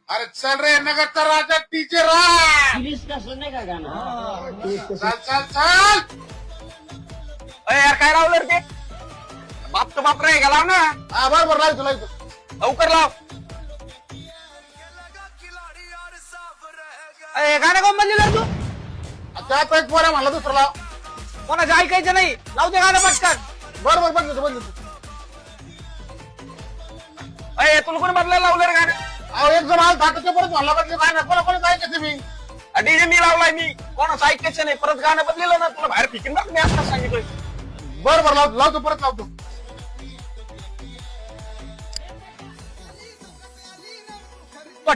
अरे चल रे नगरचा राजा टीचर कसं नाही का गाणं? चल चल चल. अरे यार काय लावलं रे ते? बाप तो बाप रे लाव ना. हा बरोबर लावतो लावतो. लवकर लाव. अरे गाणं कोण म्हणलेलं तू? त्यात एक पोऱ्या म्हणला दुसरा लाव. कोणाचं ऐकायचं नाही. लाव ते गाणं पटकन. बरोबर बंद बंद. अरे तुला कोण बदलायला लावलं रे गाणं? अहो एक जण आला थाट परत म्हणला बदले काय नाही कोणा कोणी ऐकायचं मी. डीजे मी लावलाय मी. कोणाचं ऐकायचं नाही. परत गाणं बदलेलं ना तुला बाहेर फिकिन टाक. मी आता सांगितलं. बरोबर लावतो लावतो परत लावतो.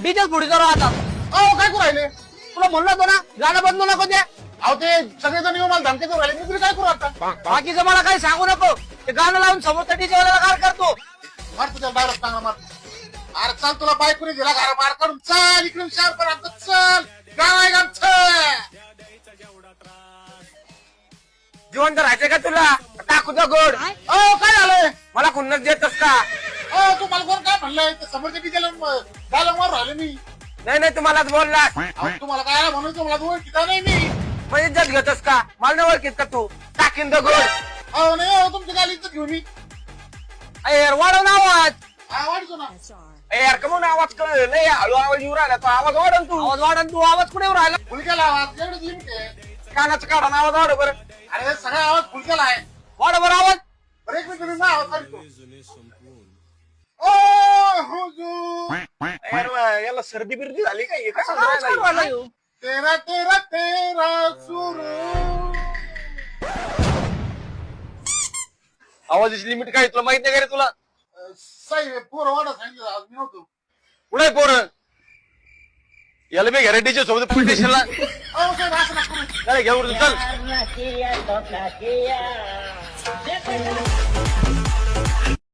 डीजे पुढे जरा आता. अहो काय करू राहिले. तुला म्हणलं होतं ना गाणं बदलू नको ते. अहो ते सगळेजण येऊन मला धमकी देऊ राहिले मी तुला काय करू आता. बाकीचं मला काही सांगू नको. ते गाणं लावून समोरच्या डीजे वाल्याला काय करतो. मार तुझ्या डायरेक्ट चांगला मार. अरे चल तुला बायकोने दिला घरा मार काढून चल इकडून शहर पर्यंत चल. गावाय गावचं. जिवंत राहायचं का तुला? टाकू द गोड. अहो काय झालंय. मला खुन्नस देतस का? अहो तू मला कोण काय म्हणलंय ते समोरच्या टीचरला डायलॉग मार राहिले मी. नाही नाही तुम्हालाच बोलला. अहो तुम्हाला काय म्हणून तुम्हाला दोन किता नाही मी. मग इज्जत घेतोस का? मला नाही ओळखीत का तू? टाकीन द गोड. अहो नाही अहो तुमची गाली इज्जत घेऊ मी. अरे यार वाढव ना आवाज. हा वाढतो ना. अरे यार कमून आवाज कळ लय हळू आवाज येऊ राहिला. तो आवाज वाढन तू. आवाज वाढन तू. आवाज कुठे येऊ राहिला? फुलक्याला आवाज एवढंच लिमिट आहे. कानाचं काढा आवाज वाढव बरं. अरे सगळा आवाज फुलक्याला आहे. वाढव बरं आवाज. बरं एक मिनिट ना आवाज काढतो. ओ हुजूर यार याला सर्दी बिर्दी झाली काय? कसं राहिला ह्यो? तेरा तेरा तेरा सुरू. आवाजाची लिमिट काय तुला माहित नाही का रे तुला? साहेब पोरं वाढत सांगितलं आज मी नव्हतो. कुठे पोरं? याला मी गॅरंटीच्या सोबत पोलीस स्टेशनला अहो साहेब असं नका करू. चल घेऊन चल. KIA, KIA,